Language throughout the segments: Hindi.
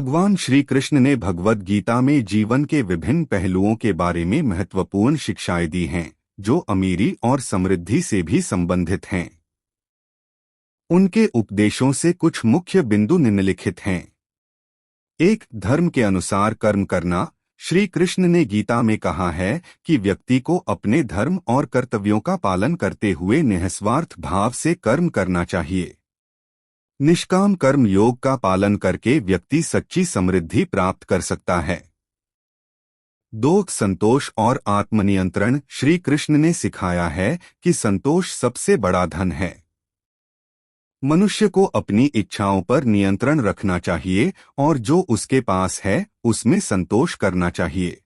भगवान श्री कृष्ण ने भगवद गीता में जीवन के विभिन्न पहलुओं के बारे में महत्वपूर्ण शिक्षाएं दी हैं, जो अमीरी और समृद्धि से भी संबंधित हैं। उनके उपदेशों से कुछ मुख्य बिंदु निम्नलिखित हैं। 1. धर्म के अनुसार कर्म करना। श्री कृष्ण ने गीता में कहा है कि व्यक्ति को अपने धर्म और कर्तव्यों का पालन करते हुए निस्वार्थ भाव से कर्म करना चाहिए। निष्काम कर्म योग का पालन करके व्यक्ति सच्ची समृद्धि प्राप्त कर सकता है। 2. संतोष और आत्मनियंत्रण। श्री कृष्ण ने सिखाया है कि संतोष सबसे बड़ा धन है। मनुष्य को अपनी इच्छाओं पर नियंत्रण रखना चाहिए और जो उसके पास है उसमें संतोष करना चाहिए।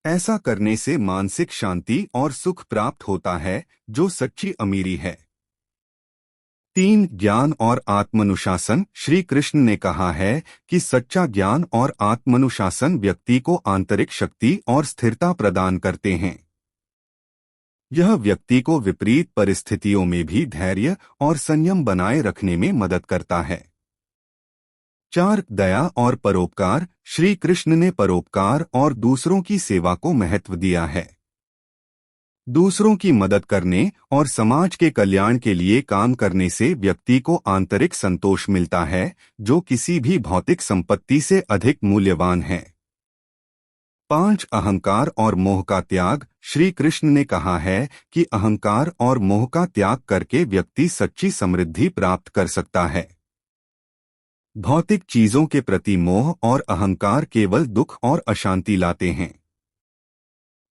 ऐसा करने से मानसिक शांति और सुख प्राप्त होता है, जो सच्ची अमीरी है। 3. ज्ञान और आत्मानुशासन। श्री कृष्ण ने कहा है कि सच्चा ज्ञान और आत्मानुशासन व्यक्ति को आंतरिक शक्ति और स्थिरता प्रदान करते हैं। यह व्यक्ति को विपरीत परिस्थितियों में भी धैर्य और संयम बनाए रखने में मदद करता है। 4. दया और परोपकार। श्री कृष्ण ने परोपकार और दूसरों की सेवा को महत्व दिया है। दूसरों की मदद करने और समाज के कल्याण के लिए काम करने से व्यक्ति को आंतरिक संतोष मिलता है, जो किसी भी भौतिक संपत्ति से अधिक मूल्यवान है। 5. अहंकार और मोह का त्याग। श्री कृष्ण ने कहा है कि अहंकार और मोह का त्याग करके व्यक्ति सच्ची समृद्धि प्राप्त कर सकता है। भौतिक चीजों के प्रति मोह और अहंकार केवल दुख और अशांति लाते हैं।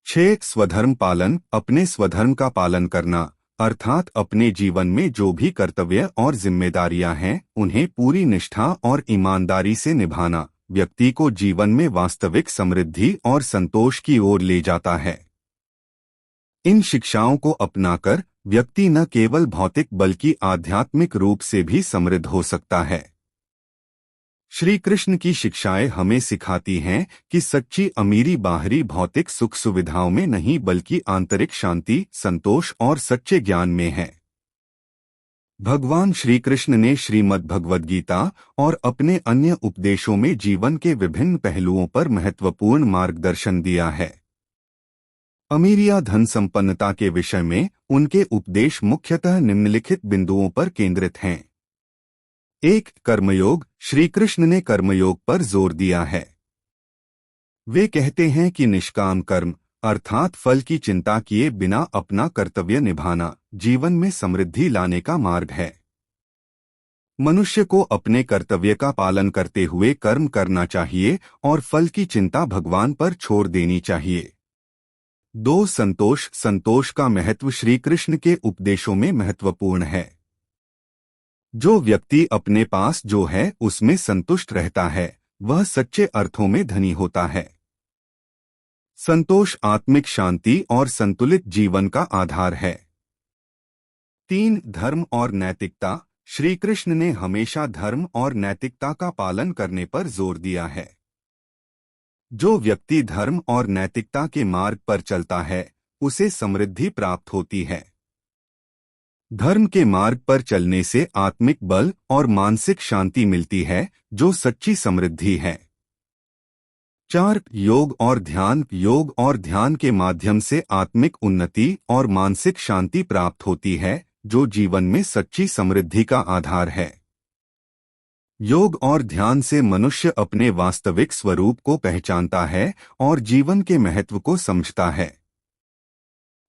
6. स्वधर्म पालन। अपने स्वधर्म का पालन करना, अर्थात अपने जीवन में जो भी कर्तव्य और जिम्मेदारियां हैं, उन्हें पूरी निष्ठा और ईमानदारी से निभाना व्यक्ति को जीवन में वास्तविक समृद्धि और संतोष की ओर ले जाता है। इन शिक्षाओं को अपनाकर व्यक्ति न केवल भौतिक बल्कि आध्यात्मिक रूप से भी समृद्ध हो सकता है। श्री कृष्ण की शिक्षाएं हमें सिखाती हैं कि सच्ची अमीरी बाहरी भौतिक सुख सुविधाओं में नहीं बल्कि आंतरिक शांति, संतोष और सच्चे ज्ञान में है। भगवान श्री कृष्ण ने श्रीमद् भगवद गीता और अपने अन्य उपदेशों में जीवन के विभिन्न पहलुओं पर महत्वपूर्ण मार्गदर्शन दिया है। अमीरी या धन संपन्नता के विषय में उनके उपदेश मुख्यतः निम्नलिखित बिंदुओं पर केंद्रित हैं। 1. कर्मयोग। श्री कृष्ण ने कर्मयोग पर जोर दिया है। वे कहते हैं कि निष्काम कर्म अर्थात फल की चिंता किए बिना अपना कर्तव्य निभाना जीवन में समृद्धि लाने का मार्ग है। मनुष्य को अपने कर्तव्य का पालन करते हुए कर्म करना चाहिए और फल की चिंता भगवान पर छोड़ देनी चाहिए। 2. संतोष। संतोष का महत्व श्री कृष्ण के उपदेशों में महत्वपूर्ण है। जो व्यक्ति अपने पास जो है उसमें संतुष्ट रहता है, वह सच्चे अर्थों में धनी होता है। संतोष आत्मिक शांति और संतुलित जीवन का आधार है। 3. धर्म और नैतिकता। श्री कृष्ण ने हमेशा धर्म और नैतिकता का पालन करने पर जोर दिया है। जो व्यक्ति धर्म और नैतिकता के मार्ग पर चलता है, उसे समृद्धि प्राप्त होती है। धर्म के मार्ग पर चलने से आत्मिक बल और मानसिक शांति मिलती है, जो सच्ची समृद्धि है। 4. योग और ध्यान। योग और ध्यान के माध्यम से आत्मिक उन्नति और मानसिक शांति प्राप्त होती है, जो जीवन में सच्ची समृद्धि का आधार है। योग और ध्यान से मनुष्य अपने वास्तविक स्वरूप को पहचानता है और जीवन के महत्व को समझता है।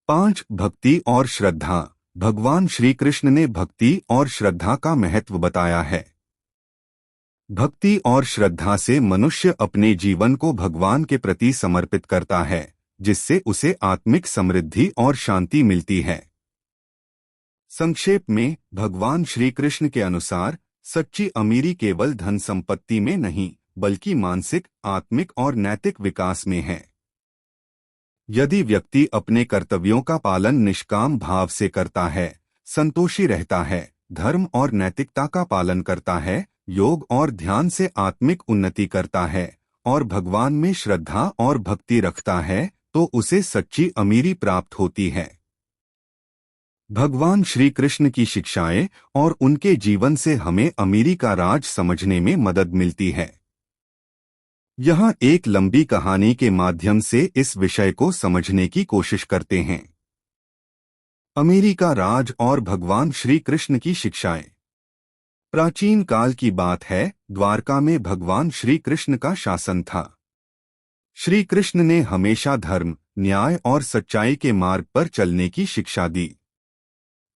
5. भक्ति और श्रद्धा। भगवान श्री कृष्ण ने भक्ति और श्रद्धा का महत्व बताया है। भक्ति और श्रद्धा से मनुष्य अपने जीवन को भगवान के प्रति समर्पित करता है, जिससे उसे आत्मिक समृद्धि और शांति मिलती है। संक्षेप में, भगवान श्री कृष्ण के अनुसार सच्ची अमीरी केवल धन संपत्ति में नहीं बल्कि मानसिक, आत्मिक और नैतिक विकास में है। यदि व्यक्ति अपने कर्तव्यों का पालन निष्काम भाव से करता है, संतोषी रहता है, धर्म और नैतिकता का पालन करता है, योग और ध्यान से आत्मिक उन्नति करता है और भगवान में श्रद्धा और भक्ति रखता है, तो उसे सच्ची अमीरी प्राप्त होती है। भगवान श्री कृष्ण की शिक्षाएं और उनके जीवन से हमें अमीरी का राज समझने में मदद मिलती है। यहाँ एक लंबी कहानी के माध्यम से इस विषय को समझने की कोशिश करते हैं। अमीरी का राज और भगवान श्री कृष्ण की शिक्षाएं। प्राचीन काल की बात है, द्वारका में भगवान श्री कृष्ण का शासन था। श्री कृष्ण ने हमेशा धर्म, न्याय और सच्चाई के मार्ग पर चलने की शिक्षा दी।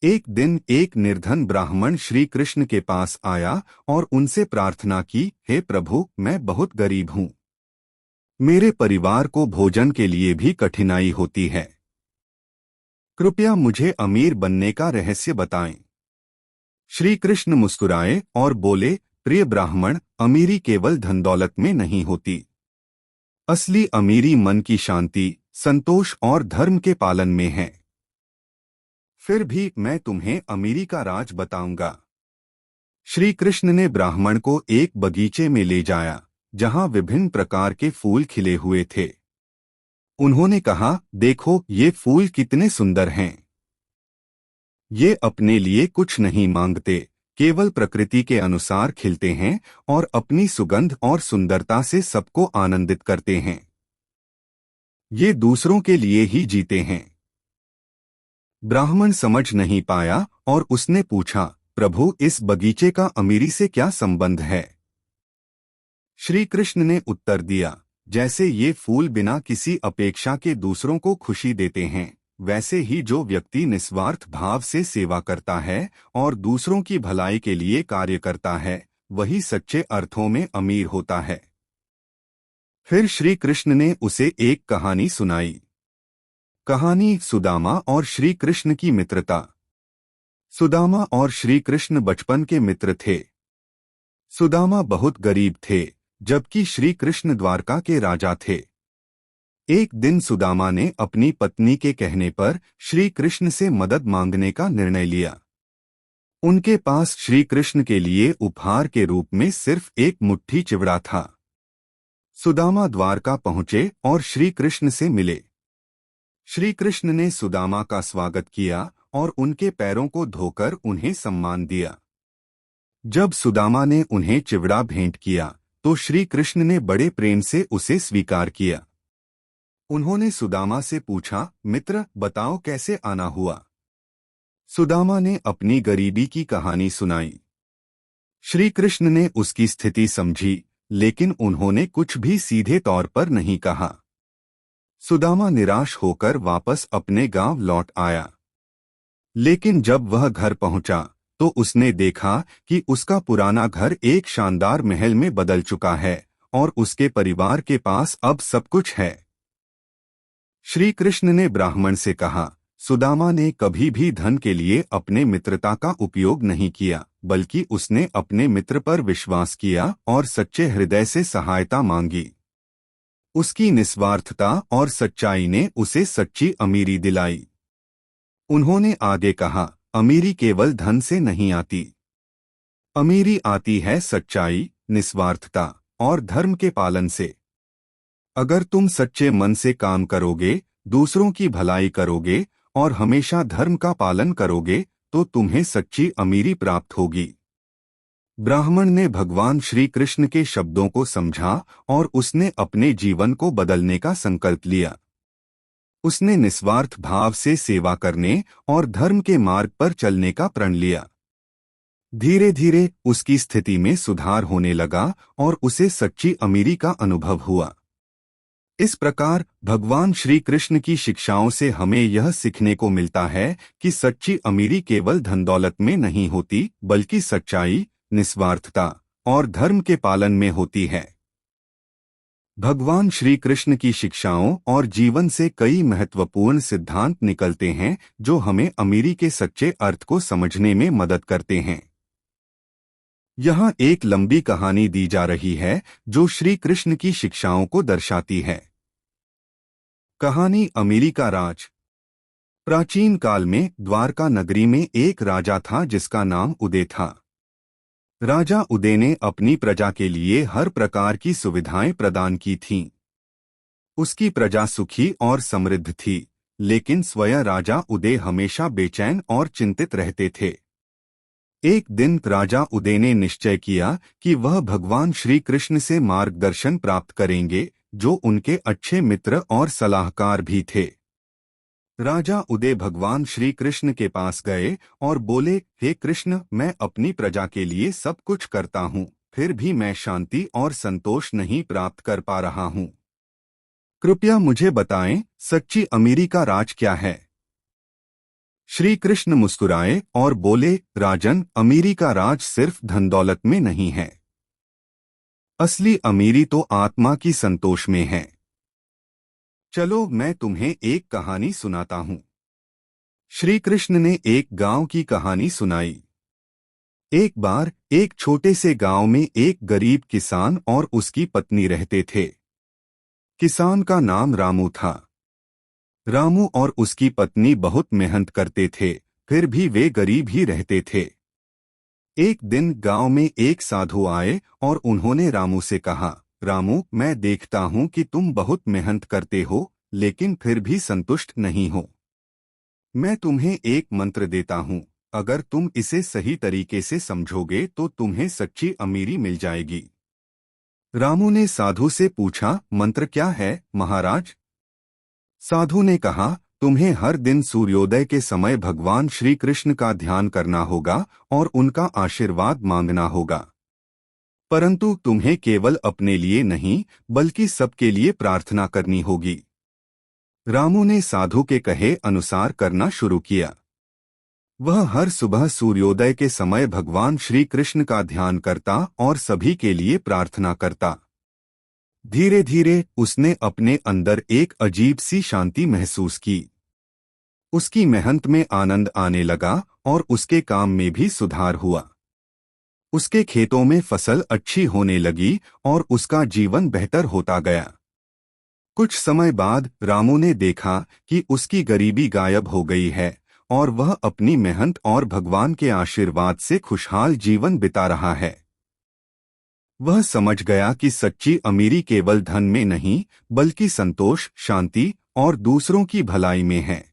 एक दिन एक निर्धन ब्राह्मण श्री कृष्ण के पास आया और उनसे प्रार्थना की, हे प्रभु, मैं बहुत गरीब हूँ। मेरे परिवार को भोजन के लिए भी कठिनाई होती है। कृपया मुझे अमीर बनने का रहस्य बताएं। श्री कृष्ण मुस्कुराए और बोले, प्रिय ब्राह्मण, अमीरी केवल धन दौलत में नहीं होती। असली अमीरी मन की शांति, संतोष और धर्म के पालन में है। फिर भी मैं तुम्हें अमीरी का राज बताऊंगा। श्री कृष्ण ने ब्राह्मण को एक बगीचे में ले जाया, जहां विभिन्न प्रकार के फूल खिले हुए थे। उन्होंने कहा, देखो ये फूल कितने सुंदर हैं। ये अपने लिए कुछ नहीं मांगते, केवल प्रकृति के अनुसार खिलते हैं और अपनी सुगंध और सुंदरता से सबको आनंदित करते हैं। ये दूसरों के लिए ही जीते हैं। ब्राह्मण समझ नहीं पाया और उसने पूछा, प्रभु, इस बगीचे का अमीरी से क्या संबंध है? श्री कृष्ण ने उत्तर दिया, जैसे ये फूल बिना किसी अपेक्षा के दूसरों को खुशी देते हैं, वैसे ही जो व्यक्ति निस्वार्थ भाव से सेवा करता है और दूसरों की भलाई के लिए कार्य करता है, वही सच्चे अर्थों में अमीर होता है। फिर श्री कृष्ण ने उसे एक कहानी सुनाई। कहानी सुदामा और श्री कृष्ण की मित्रता। सुदामा और श्री कृष्ण बचपन के मित्र थे। सुदामा बहुत गरीब थे, जबकि श्री कृष्ण द्वारका के राजा थे। एक दिन सुदामा ने अपनी पत्नी के कहने पर श्री कृष्ण से मदद मांगने का निर्णय लिया। उनके पास श्री कृष्ण के लिए उपहार के रूप में सिर्फ एक मुट्ठी चिवड़ा था। सुदामा द्वारका पहुंचे और श्री कृष्ण से मिले। श्री कृष्ण ने सुदामा का स्वागत किया और उनके पैरों को धोकर उन्हें सम्मान दिया। जब सुदामा ने उन्हें चिवड़ा भेंट किया, तो श्री कृष्ण ने बड़े प्रेम से उसे स्वीकार किया। उन्होंने सुदामा से पूछा, मित्र, बताओ कैसे आना हुआ? सुदामा ने अपनी गरीबी की कहानी सुनाई। श्री कृष्ण ने उसकी स्थिति समझी, लेकिन उन्होंने कुछ भी सीधे तौर पर नहीं कहा। सुदामा निराश होकर वापस अपने गांव लौट आया। लेकिन जब वह घर पहुंचा, तो उसने देखा कि उसका पुराना घर एक शानदार महल में बदल चुका है और उसके परिवार के पास अब सब कुछ है। श्री कृष्ण ने ब्राह्मण से कहा, सुदामा ने कभी भी धन के लिए अपने मित्रता का उपयोग नहीं किया, बल्कि उसने अपने मित्र पर विश्वास किया और सच्चे हृदय से सहायता मांगी। उसकी निस्वार्थता और सच्चाई ने उसे सच्ची अमीरी दिलाई। उन्होंने आगे कहा, अमीरी केवल धन से नहीं आती। अमीरी आती है सच्चाई, निस्वार्थता और धर्म के पालन से। अगर तुम सच्चे मन से काम करोगे, दूसरों की भलाई करोगे और हमेशा धर्म का पालन करोगे, तो तुम्हें सच्ची अमीरी प्राप्त होगी। ब्राह्मण ने भगवान श्री कृष्ण के शब्दों को समझा और उसने अपने जीवन को बदलने का संकल्प लिया। उसने निस्वार्थ भाव से सेवा करने और धर्म के मार्ग पर चलने का प्रण लिया। धीरे धीरे उसकी स्थिति में सुधार होने लगा और उसे सच्ची अमीरी का अनुभव हुआ। इस प्रकार भगवान श्री कृष्ण की शिक्षाओं से हमें यह सीखने को मिलता है कि सच्ची अमीरी केवल धन दौलत में नहीं होती, बल्कि सच्चाई, निस्वार्थता और धर्म के पालन में होती है। भगवान श्री कृष्ण की शिक्षाओं और जीवन से कई महत्वपूर्ण सिद्धांत निकलते हैं, जो हमें अमीरी के सच्चे अर्थ को समझने में मदद करते हैं। यहाँ एक लंबी कहानी दी जा रही है, जो श्री कृष्ण की शिक्षाओं को दर्शाती है। कहानी अमीरी का राज। प्राचीन काल में द्वारका नगरी में एक राजा था जिसका नाम उदय था। राजा उदय ने अपनी प्रजा के लिए हर प्रकार की सुविधाएं प्रदान की थीं। उसकी प्रजा सुखी और समृद्ध थी, लेकिन स्वयं राजा उदय हमेशा बेचैन और चिंतित रहते थे। एक दिन राजा उदय ने निश्चय किया कि वह भगवान श्री कृष्ण से मार्गदर्शन प्राप्त करेंगे, जो उनके अच्छे मित्र और सलाहकार भी थे। राजा उदय भगवान श्री कृष्ण के पास गए और बोले, हे कृष्ण, मैं अपनी प्रजा के लिए सब कुछ करता हूँ, फिर भी मैं शांति और संतोष नहीं प्राप्त कर पा रहा हूँ। कृपया मुझे बताएं, सच्ची अमीरी का राज क्या है? श्री कृष्ण मुस्कुराए और बोले, राजन, अमीरी का राज सिर्फ धन दौलत में नहीं है। असली अमीरी तो आत्मा की संतोष में है। चलो मैं तुम्हें एक कहानी सुनाता हूँ। श्री कृष्ण ने एक गांव की कहानी सुनाई। एक बार एक छोटे से गांव में एक गरीब किसान और उसकी पत्नी रहते थे। किसान का नाम रामू था। रामू और उसकी पत्नी बहुत मेहनत करते थे, फिर भी वे गरीब ही रहते थे। एक दिन गांव में एक साधु आए और उन्होंने रामू से कहा, रामू, मैं देखता हूं कि तुम बहुत मेहनत करते हो, लेकिन फिर भी संतुष्ट नहीं हो। मैं तुम्हें एक मंत्र देता हूं, अगर तुम इसे सही तरीके से समझोगे तो तुम्हें सच्ची अमीरी मिल जाएगी। रामू ने साधु से पूछा, मंत्र क्या है महाराज? साधु ने कहा, तुम्हें हर दिन सूर्योदय के समय भगवान श्री कृष्ण का ध्यान करना होगा और उनका आशीर्वाद मांगना होगा। परंतु तुम्हें केवल अपने लिए नहीं, बल्कि सबके लिए प्रार्थना करनी होगी। रामू ने साधु के कहे अनुसार करना शुरू किया। वह हर सुबह सूर्योदय के समय भगवान श्री कृष्ण का ध्यान करता और सभी के लिए प्रार्थना करता। धीरे धीरे उसने अपने अंदर एक अजीब सी शांति महसूस की। उसकी मेहनत में आनंद आने लगा और उसके काम में भी सुधार हुआ। उसके खेतों में फसल अच्छी होने लगी और उसका जीवन बेहतर होता गया। कुछ समय बाद रामू ने देखा कि उसकी गरीबी गायब हो गई है और वह अपनी मेहनत और भगवान के आशीर्वाद से खुशहाल जीवन बिता रहा है। वह समझ गया कि सच्ची अमीरी केवल धन में नहीं, बल्कि संतोष, शांति और दूसरों की भलाई में है।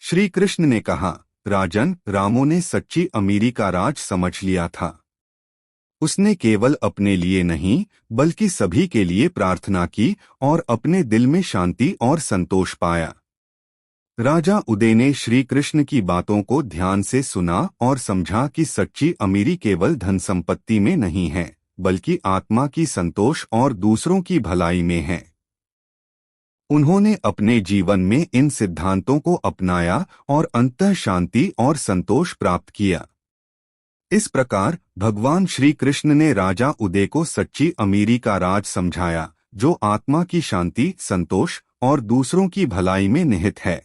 श्री कृष्ण ने कहा, राजन, रामू ने सच्ची अमीरी का राज समझ लिया था। उसने केवल अपने लिए नहीं, बल्कि सभी के लिए प्रार्थना की और अपने दिल में शांति और संतोष पाया। राजा उदय ने श्री कृष्ण की बातों को ध्यान से सुना और समझा कि सच्ची अमीरी केवल धन संपत्ति में नहीं है, बल्कि आत्मा की संतोष और दूसरों की भलाई में है। उन्होंने अपने जीवन में इन सिद्धांतों को अपनाया और अंततः शांति और संतोष प्राप्त किया। इस प्रकार भगवान श्री कृष्ण ने राजा उदय को सच्ची अमीरी का राज समझाया, जो आत्मा की शांति, संतोष और दूसरों की भलाई में निहित है।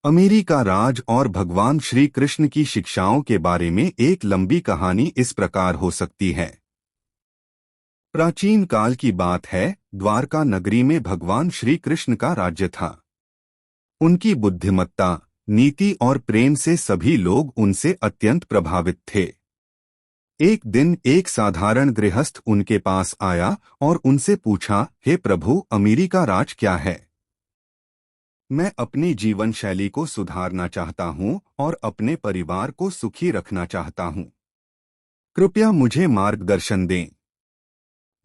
अमीरी का राज और भगवान श्री कृष्ण की शिक्षाओं के बारे में एक लंबी कहानी इस प्रकार हो सकती है। प्राचीन काल की बात है, द्वारका नगरी में भगवान श्री कृष्ण का राज्य था। उनकी बुद्धिमत्ता, नीति और प्रेम से सभी लोग उनसे अत्यंत प्रभावित थे। एक दिन एक साधारण गृहस्थ उनके पास आया और उनसे पूछा, हे प्रभु, अमीरी का राज क्या है? मैं अपनी जीवन शैली को सुधारना चाहता हूँ और अपने परिवार को सुखी रखना चाहता हूँ। कृपया मुझे मार्गदर्शन दें।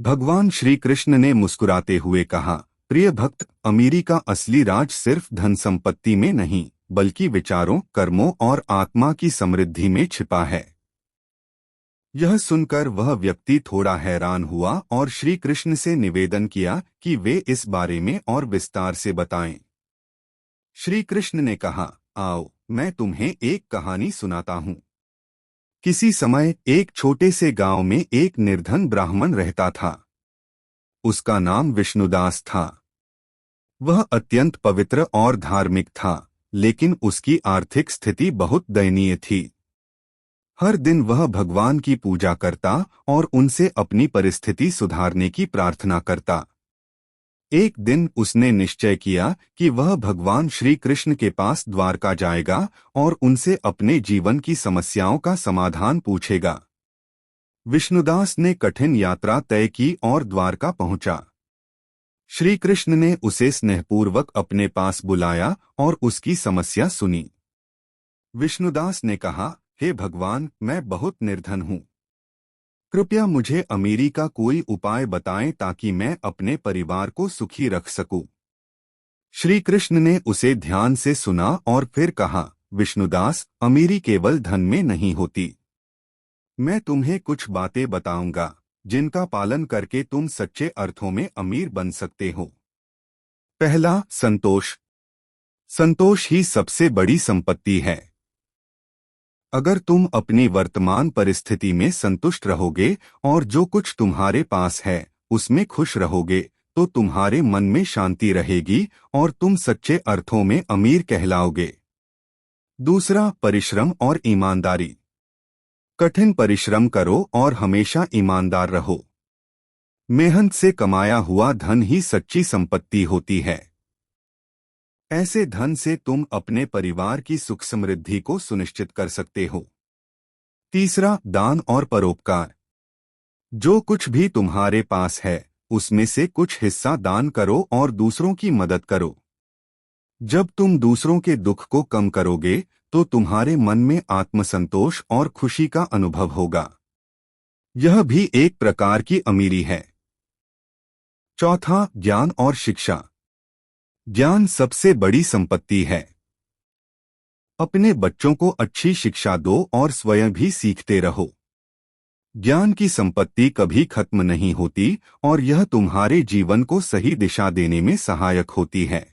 भगवान श्री कृष्ण ने मुस्कुराते हुए कहा, प्रिय भक्त, अमीरी का असली राज सिर्फ धन संपत्ति में नहीं, बल्कि विचारों, कर्मों और आत्मा की समृद्धि में छिपा है। यह सुनकर वह व्यक्ति थोड़ा हैरान हुआ और श्री कृष्ण से निवेदन किया कि वे इस बारे में और विस्तार से बताएं। श्री कृष्ण ने कहा, आओ, मैं तुम्हें एक कहानी सुनाता हूँ। किसी समय एक छोटे से गांव में एक निर्धन ब्राह्मण रहता था। उसका नाम विष्णुदास था। वह अत्यंत पवित्र और धार्मिक था, लेकिन उसकी आर्थिक स्थिति बहुत दयनीय थी। हर दिन वह भगवान की पूजा करता और उनसे अपनी परिस्थिति सुधारने की प्रार्थना करता। एक दिन उसने निश्चय किया कि वह भगवान श्री कृष्ण के पास द्वारका जाएगा और उनसे अपने जीवन की समस्याओं का समाधान पूछेगा। विष्णुदास ने कठिन यात्रा तय की और द्वारका पहुंचा। श्री कृष्ण ने उसे स्नेहपूर्वक अपने पास बुलाया और उसकी समस्या सुनी। विष्णुदास ने कहा, हे भगवान, मैं बहुत निर्धन हूँ। कृपया मुझे अमीरी का कोई उपाय बताएं ताकि मैं अपने परिवार को सुखी रख सकूं। श्री कृष्ण ने उसे ध्यान से सुना और फिर कहा, विष्णुदास, अमीरी केवल धन में नहीं होती। मैं तुम्हें कुछ बातें बताऊंगा जिनका पालन करके तुम सच्चे अर्थों में अमीर बन सकते हो। पहला, संतोष। संतोष ही सबसे बड़ी संपत्ति है। अगर तुम अपनी वर्तमान परिस्थिति में संतुष्ट रहोगे और जो कुछ तुम्हारे पास है उसमें खुश रहोगे तो तुम्हारे मन में शांति रहेगी और तुम सच्चे अर्थों में अमीर कहलाओगे। दूसरा, परिश्रम और ईमानदारी। कठिन परिश्रम करो और हमेशा ईमानदार रहो। मेहनत से कमाया हुआ धन ही सच्ची संपत्ति होती है। ऐसे धन से तुम अपने परिवार की सुख समृद्धि को सुनिश्चित कर सकते हो। तीसरा, दान और परोपकार। जो कुछ भी तुम्हारे पास है उसमें से कुछ हिस्सा दान करो और दूसरों की मदद करो। जब तुम दूसरों के दुख को कम करोगे तो तुम्हारे मन में आत्मसंतोष और खुशी का अनुभव होगा। यह भी एक प्रकार की अमीरी है। चौथा, ज्ञान और शिक्षा। ज्ञान सबसे बड़ी संपत्ति है। अपने बच्चों को अच्छी शिक्षा दो और स्वयं भी सीखते रहो। ज्ञान की संपत्ति कभी खत्म नहीं होती और यह तुम्हारे जीवन को सही दिशा देने में सहायक होती है।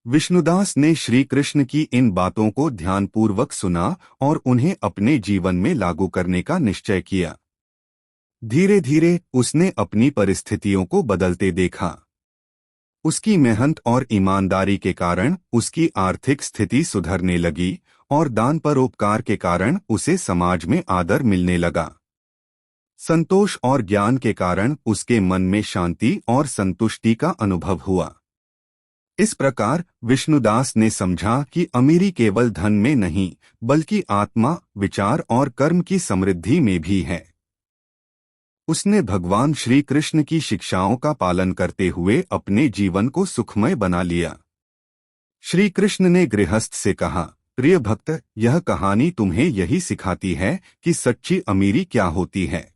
विष्णुदास ने श्री कृष्ण की इन बातों को ध्यानपूर्वक सुना और उन्हें अपने जीवन में लागू करने का निश्चय किया। धीरे धीरे उसने अपनी परिस्थितियों को बदलते देखा। उसकी मेहनत और ईमानदारी के कारण उसकी आर्थिक स्थिति सुधरने लगी और दान परोपकार के कारण उसे समाज में आदर मिलने लगा। संतोष और ज्ञान के कारण उसके मन में शांति और संतुष्टि का अनुभव हुआ। इस प्रकार विष्णुदास ने समझा कि अमीरी केवल धन में नहीं बल्कि आत्मा, विचार और कर्म की समृद्धि में भी है। उसने भगवान श्री कृष्ण की शिक्षाओं का पालन करते हुए अपने जीवन को सुखमय बना लिया। श्री कृष्ण ने गृहस्थ से कहा, प्रिय भक्त, यह कहानी तुम्हें यही सिखाती है कि सच्ची अमीरी क्या होती है।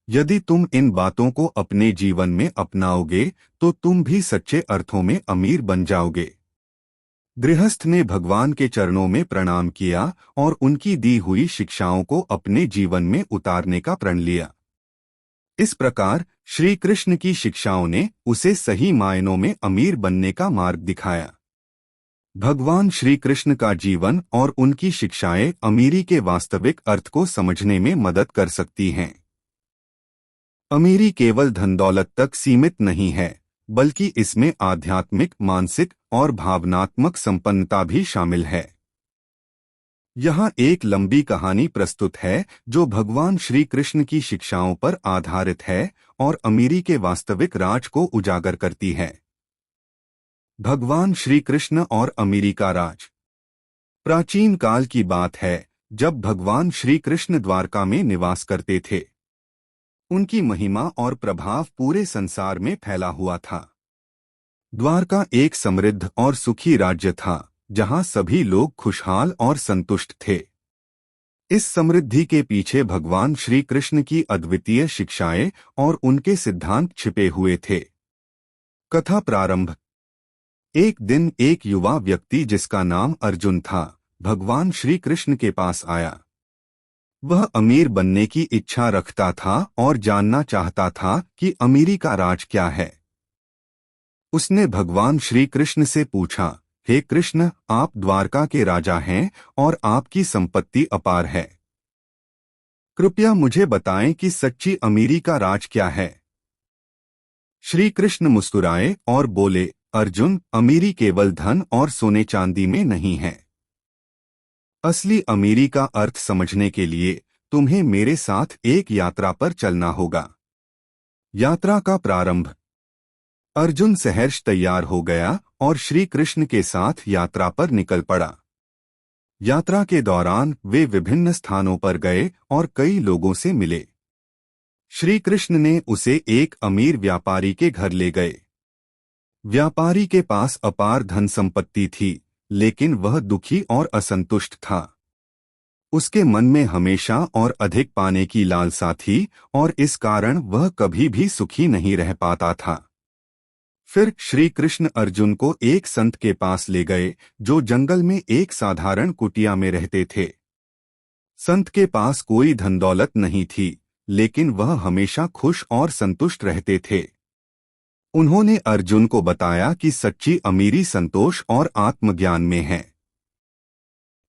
यदि तुम इन बातों को अपने जीवन में अपनाओगे तो तुम भी सच्चे अर्थों में अमीर बन जाओगे। गृहस्थ ने भगवान के चरणों में प्रणाम किया और उनकी दी हुई शिक्षाओं को अपने जीवन में उतारने का प्रण लिया। इस प्रकार श्री कृष्ण की शिक्षाओं ने उसे सही मायनों में अमीर बनने का मार्ग दिखाया। भगवान श्री कृष्ण का जीवन और उनकी शिक्षाएं अमीरी के वास्तविक अर्थ को समझने में मदद कर सकती हैं। अमीरी केवल धन दौलत तक सीमित नहीं है बल्कि इसमें आध्यात्मिक, मानसिक और भावनात्मक संपन्नता भी शामिल है। यहाँ एक लंबी कहानी प्रस्तुत है जो भगवान श्री कृष्ण की शिक्षाओं पर आधारित है और अमीरी के वास्तविक राज को उजागर करती है। भगवान श्री कृष्ण और अमीरी का राज। प्राचीन काल की बात है जब भगवान श्री कृष्ण द्वारका में निवास करते थे। उनकी महिमा और प्रभाव पूरे संसार में फैला हुआ था। द्वारका एक समृद्ध और सुखी राज्य था जहां सभी लोग खुशहाल और संतुष्ट थे। इस समृद्धि के पीछे भगवान श्री कृष्ण की अद्वितीय शिक्षाएं और उनके सिद्धांत छिपे हुए थे। कथा प्रारंभ। एक दिन एक युवा व्यक्ति जिसका नाम अर्जुन था भगवान श्री कृष्ण के पास आया। वह अमीर बनने की इच्छा रखता था और जानना चाहता था कि अमीरी का राज क्या है। उसने भगवान श्री कृष्ण से पूछा, हे कृष्ण, आप द्वारका के राजा हैं और आपकी संपत्ति अपार है। कृपया मुझे बताएं कि सच्ची अमीरी का राज क्या है। श्री कृष्ण मुस्कुराए और बोले, अर्जुन, अमीरी केवल धन और सोने चांदी में नहीं है। असली अमीरी का अर्थ समझने के लिए तुम्हें मेरे साथ एक यात्रा पर चलना होगा। यात्रा का प्रारंभ। अर्जुन सहर्ष तैयार हो गया और श्री कृष्ण के साथ यात्रा पर निकल पड़ा। यात्रा के दौरान वे विभिन्न स्थानों पर गए और कई लोगों से मिले। श्री कृष्ण ने उसे एक अमीर व्यापारी के घर ले गए। व्यापारी के पास अपार धन संपत्ति थी, लेकिन वह दुखी और असंतुष्ट था। उसके मन में हमेशा और अधिक पाने की लालसा थी और इस कारण वह कभी भी सुखी नहीं रह पाता था। फिर श्री कृष्ण अर्जुन को एक संत के पास ले गए जो जंगल में एक साधारण कुटिया में रहते थे। संत के पास कोई धन दौलत नहीं थी, लेकिन वह हमेशा खुश और संतुष्ट रहते थे। उन्होंने अर्जुन को बताया कि सच्ची अमीरी संतोष और आत्मज्ञान में है।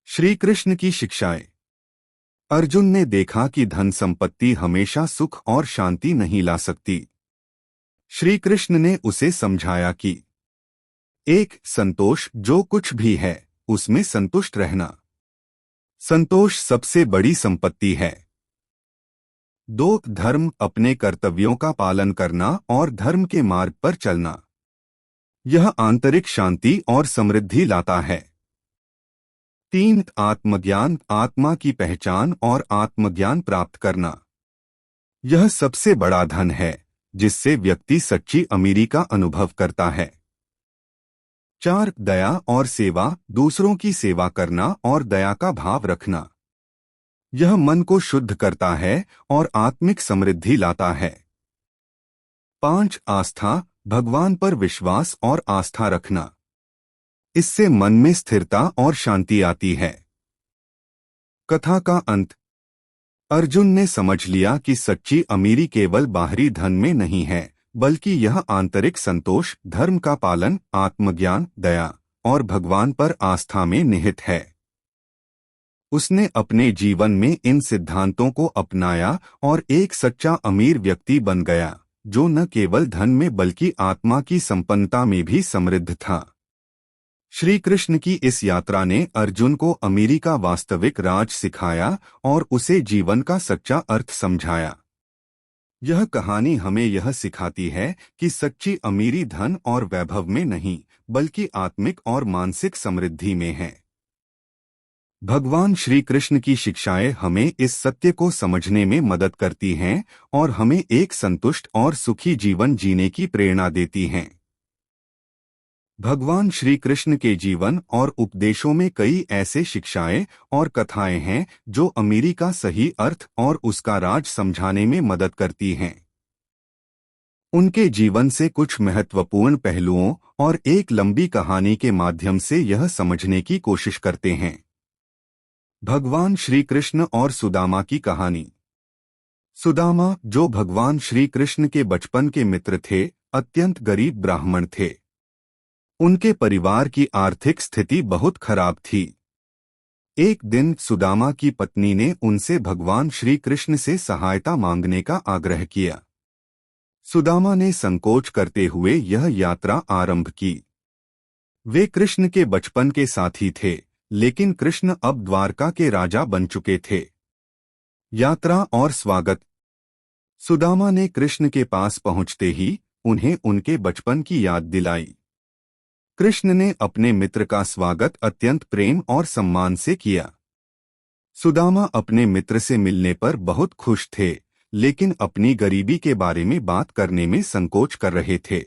श्री कृष्ण की शिक्षाएं। अर्जुन ने देखा कि धन संपत्ति हमेशा सुख और शांति नहीं ला सकती। श्री कृष्ण ने उसे समझाया कि एक, संतोष जो कुछ भी है उसमें संतुष्ट रहना। संतोष सबसे बड़ी संपत्ति है। दो, धर्म अपने कर्तव्यों का पालन करना और धर्म के मार्ग पर चलना। यह आंतरिक शांति और समृद्धि लाता है। तीन, आत्मज्ञान आत्मा की पहचान और आत्मज्ञान प्राप्त करना। यह सबसे बड़ा धन है जिससे व्यक्ति सच्ची अमीरी का अनुभव करता है। चार, दया और सेवा दूसरों की सेवा करना और दया का भाव रखना। यह मन को शुद्ध करता है और आत्मिक समृद्धि लाता है। पांच, आस्था भगवान पर विश्वास और आस्था रखना। इससे मन में स्थिरता और शांति आती है। कथा का अंत। अर्जुन ने समझ लिया कि सच्ची अमीरी केवल बाहरी धन में नहीं है, बल्कि यह आंतरिक संतोष, धर्म का पालन, आत्मज्ञान, दया और भगवान पर आस्था में निहित है। उसने अपने जीवन में इन सिद्धांतों को अपनाया और एक सच्चा अमीर व्यक्ति बन गया, जो न केवल धन में बल्कि आत्मा की संपन्नता में भी समृद्ध था। श्री कृष्ण की इस यात्रा ने अर्जुन को अमीरी का वास्तविक राज सिखाया और उसे जीवन का सच्चा अर्थ समझाया। यह कहानी हमें यह सिखाती है कि सच्ची अमीरी धन और वैभव में नहीं, बल्कि आत्मिक और मानसिक समृद्धि में है। भगवान श्री कृष्ण की शिक्षाएं हमें इस सत्य को समझने में मदद करती हैं और हमें एक संतुष्ट और सुखी जीवन जीने की प्रेरणा देती हैं। भगवान श्री कृष्ण के जीवन और उपदेशों में कई ऐसे शिक्षाएं और कथाएं हैं जो अमीरी का सही अर्थ और उसका राज समझाने में मदद करती हैं। उनके जीवन से कुछ महत्वपूर्ण पहलुओं और एक लंबी कहानी के माध्यम से यह समझने की कोशिश करते हैं। भगवान श्री कृष्ण और सुदामा की कहानी। सुदामा, जो भगवान श्री कृष्ण के बचपन के मित्र थे, अत्यंत गरीब ब्राह्मण थे। उनके परिवार की आर्थिक स्थिति बहुत खराब थी। एक दिन सुदामा की पत्नी ने उनसे भगवान श्री कृष्ण से सहायता मांगने का आग्रह किया। सुदामा ने संकोच करते हुए यह यात्रा आरंभ की। वे कृष्ण के बचपन के साथी थे, लेकिन कृष्ण अब द्वारका के राजा बन चुके थे। यात्रा और स्वागत। सुदामा ने कृष्ण के पास पहुंचते ही उन्हें उनके बचपन की याद दिलाई। कृष्ण ने अपने मित्र का स्वागत अत्यंत प्रेम और सम्मान से किया। सुदामा अपने मित्र से मिलने पर बहुत खुश थे, लेकिन अपनी गरीबी के बारे में बात करने में संकोच कर रहे थे।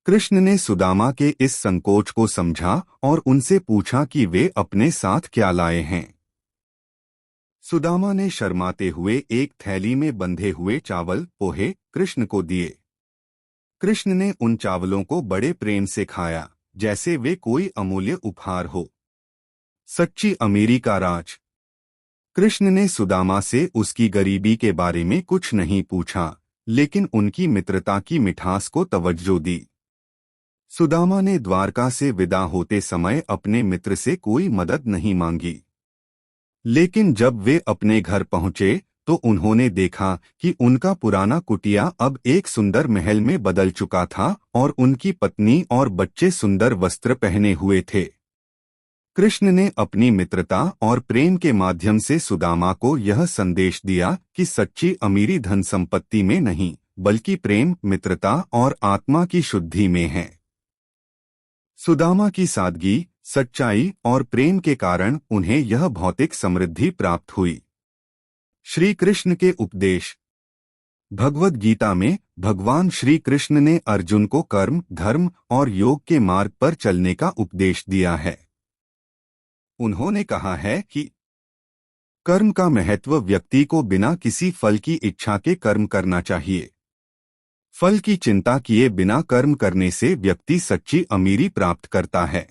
कृष्ण ने सुदामा के इस संकोच को समझा और उनसे पूछा कि वे अपने साथ क्या लाए हैं। सुदामा ने शर्माते हुए एक थैली में बंधे हुए चावल, पोहे कृष्ण को दिए। कृष्ण ने उन चावलों को बड़े प्रेम से खाया, जैसे वे कोई अमूल्य उपहार हो। सच्ची अमीरी का राज। कृष्ण ने सुदामा से उसकी गरीबी के बारे में कुछ नहीं पूछा, लेकिन उनकी मित्रता की मिठास को तवज्जो दी। सुदामा ने द्वारका से विदा होते समय अपने मित्र से कोई मदद नहीं मांगी। लेकिन जब वे अपने घर पहुंचे तो उन्होंने देखा कि उनका पुराना कुटिया अब एक सुंदर महल में बदल चुका था और उनकी पत्नी और बच्चे सुंदर वस्त्र पहने हुए थे। कृष्ण ने अपनी मित्रता और प्रेम के माध्यम से सुदामा को यह संदेश दिया कि सच्ची अमीरी धन संपत्ति में नहीं, बल्कि प्रेम, मित्रता और आत्मा की शुद्धि में है। सुदामा की सादगी, सच्चाई और प्रेम के कारण उन्हें यह भौतिक समृद्धि प्राप्त हुई। श्री कृष्ण के उपदेश। भगवद गीता में भगवान श्री कृष्ण ने अर्जुन को कर्म, धर्म और योग के मार्ग पर चलने का उपदेश दिया है। उन्होंने कहा है कि कर्म का महत्व व्यक्ति को बिना किसी फल की इच्छा के कर्म करना चाहिए। फल की चिंता किए बिना कर्म करने से व्यक्ति सच्ची अमीरी प्राप्त करता है।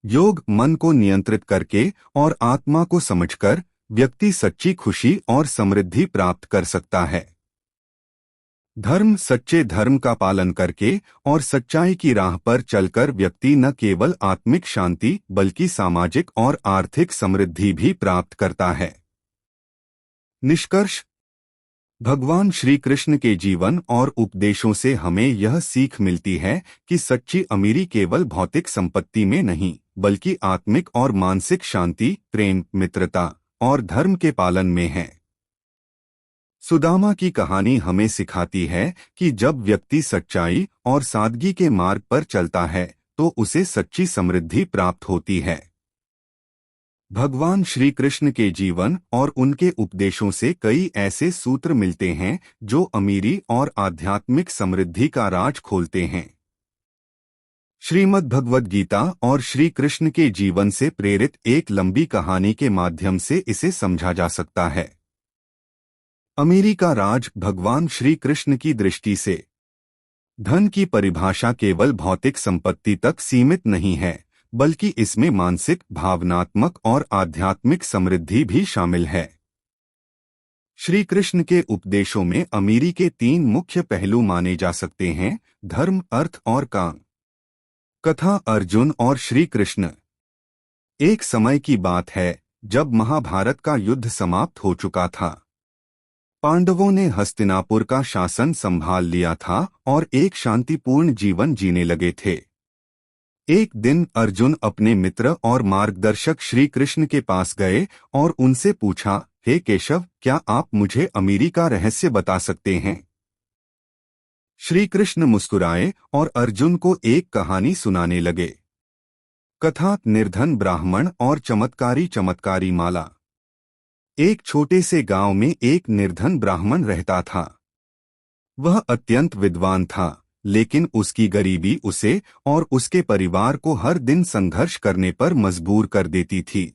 योग मन को नियंत्रित करके और आत्मा को समझकर व्यक्ति सच्ची खुशी और समृद्धि प्राप्त कर सकता है। धर्म सच्चे धर्म का पालन करके और सच्चाई की राह पर चलकर व्यक्ति न केवल आत्मिक शांति बल्कि सामाजिक और आर्थिक समृद्धि भी प्राप्त करता है। निष्कर्ष, भगवान श्री कृष्ण के जीवन और उपदेशों से हमें यह सीख मिलती है कि सच्ची अमीरी केवल भौतिक संपत्ति में नहीं बल्कि आत्मिक और मानसिक शांति, प्रेम, मित्रता और धर्म के पालन में है। सुदामा की कहानी हमें सिखाती है कि जब व्यक्ति सच्चाई और सादगी के मार्ग पर चलता है तो उसे सच्ची समृद्धि प्राप्त होती है। भगवान श्री कृष्ण के जीवन और उनके उपदेशों से कई ऐसे सूत्र मिलते हैं जो अमीरी और आध्यात्मिक समृद्धि का राज खोलते हैं। श्रीमद् भगवद गीता और श्री कृष्ण के जीवन से प्रेरित एक लंबी कहानी के माध्यम से इसे समझा जा सकता है। अमीरी का राज भगवान श्री कृष्ण की दृष्टि से धन की परिभाषा केवल भौतिक संपत्ति तक सीमित नहीं है बल्कि इसमें मानसिक, भावनात्मक और आध्यात्मिक समृद्धि भी शामिल है। श्री कृष्ण के उपदेशों में अमीरी के 3 मुख्य पहलू माने जा सकते हैं: धर्म, अर्थ और काम। कथा अर्जुन और श्री कृष्ण। एक समय की बात है जब महाभारत का युद्ध समाप्त हो चुका था। पांडवों ने हस्तिनापुर का शासन संभाल लिया था और एक शांतिपूर्ण जीवन जीने लगे थे। एक दिन अर्जुन अपने मित्र और मार्गदर्शक श्री कृष्ण के पास गए और उनसे पूछा, हे केशव, क्या आप मुझे अमीरी का रहस्य बता सकते हैं? श्री कृष्ण मुस्कुराए और अर्जुन को एक कहानी सुनाने लगे। कथा निर्धन ब्राह्मण और चमत्कारी माला। एक छोटे से गांव में एक निर्धन ब्राह्मण रहता था। वह अत्यंत विद्वान था, लेकिन उसकी गरीबी उसे और उसके परिवार को हर दिन संघर्ष करने पर मजबूर कर देती थी।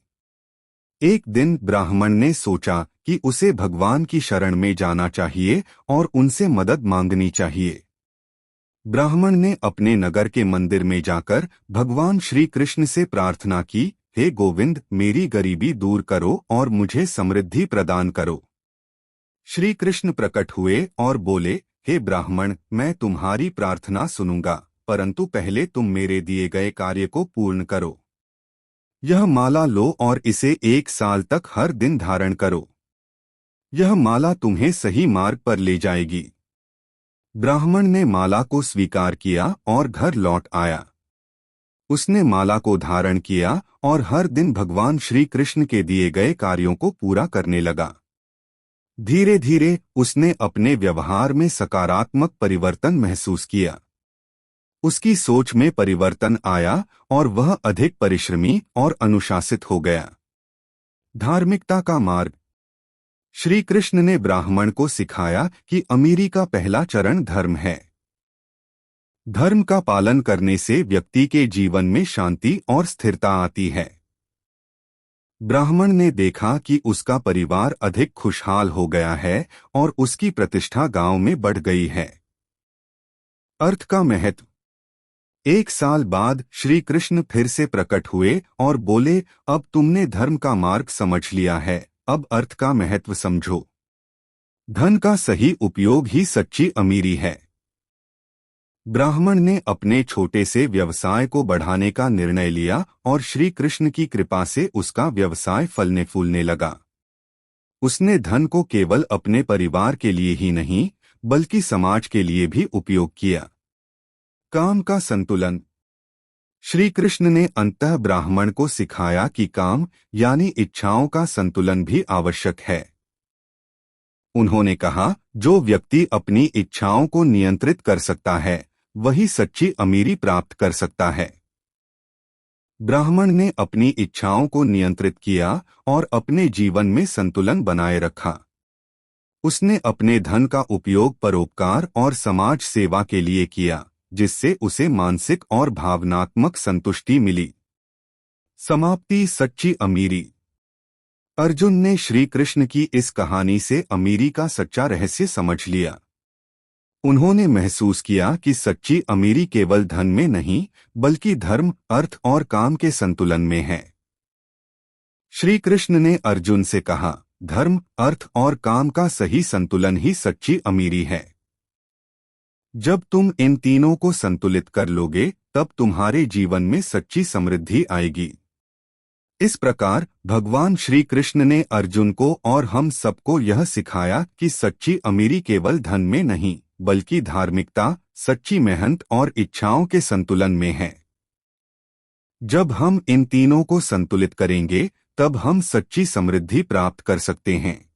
एक दिन ब्राह्मण ने सोचा कि उसे भगवान की शरण में जाना चाहिए और उनसे मदद मांगनी चाहिए। ब्राह्मण ने अपने नगर के मंदिर में जाकर भगवान श्री कृष्ण से प्रार्थना की, हे गोविंद, मेरी गरीबी दूर करो और मुझे समृद्धि प्रदान करो। श्री कृष्ण प्रकट हुए और बोले, हे ब्राह्मण, मैं तुम्हारी प्रार्थना सुनूंगा, परंतु पहले तुम मेरे दिए गए कार्य को पूर्ण करो। यह माला लो और इसे 1 साल तक हर दिन धारण करो। यह माला तुम्हें सही मार्ग पर ले जाएगी। ब्राह्मण ने माला को स्वीकार किया और घर लौट आया। उसने माला को धारण किया और हर दिन भगवान श्री कृष्ण के दिए गए कार्यों को पूरा करने लगा। धीरे धीरे उसने अपने व्यवहार में सकारात्मक परिवर्तन महसूस किया। उसकी सोच में परिवर्तन आया और वह अधिक परिश्रमी और अनुशासित हो गया। धार्मिकता का मार्ग। श्री कृष्ण ने ब्राह्मण को सिखाया कि अमीरी का पहला चरण धर्म है। धर्म का पालन करने से व्यक्ति के जीवन में शांति और स्थिरता आती है। ब्राह्मण ने देखा कि उसका परिवार अधिक खुशहाल हो गया है और उसकी प्रतिष्ठा गांव में बढ़ गई है। अर्थ का महत्व। 1 साल बाद श्री कृष्ण फिर से प्रकट हुए और बोले, अब तुमने धर्म का मार्ग समझ लिया है, अब अर्थ का महत्व समझो। धन का सही उपयोग ही सच्ची अमीरी है। ब्राह्मण ने अपने छोटे से व्यवसाय को बढ़ाने का निर्णय लिया और श्री कृष्ण की कृपा से उसका व्यवसाय फलने फूलने लगा। उसने धन को केवल अपने परिवार के लिए ही नहीं बल्कि समाज के लिए भी उपयोग किया। काम का संतुलन। श्री कृष्ण ने अंततः ब्राह्मण को सिखाया कि काम यानी इच्छाओं का संतुलन भी आवश्यक है। उन्होंने कहा, जो व्यक्ति अपनी इच्छाओं को नियंत्रित कर सकता है वही सच्ची अमीरी प्राप्त कर सकता है। ब्राह्मण ने अपनी इच्छाओं को नियंत्रित किया और अपने जीवन में संतुलन बनाए रखा। उसने अपने धन का उपयोग परोपकार और समाज सेवा के लिए किया, जिससे उसे मानसिक और भावनात्मक संतुष्टि मिली। समाप्ति। सच्ची अमीरी अर्जुन ने श्री कृष्ण की इस कहानी से अमीरी का सच्चा रहस्य समझ लिया। उन्होंने महसूस किया कि सच्ची अमीरी केवल धन में नहीं, बल्कि धर्म, अर्थ और काम के संतुलन में है। श्री कृष्ण ने अर्जुन से कहा, धर्म, अर्थ और काम का सही संतुलन ही सच्ची अमीरी है। जब तुम इन तीनों को संतुलित कर लोगे, तब तुम्हारे जीवन में सच्ची समृद्धि आएगी। इस प्रकार भगवान श्री कृष्ण ने अर्जुन को और हम सबको यह सिखाया कि सच्ची अमीरी केवल धन में नहीं, बल्कि धार्मिकता, सच्ची मेहनत और इच्छाओं के संतुलन में है। जब हम इन तीनों को संतुलित करेंगे, तब हम सच्ची समृद्धि प्राप्त कर सकते हैं।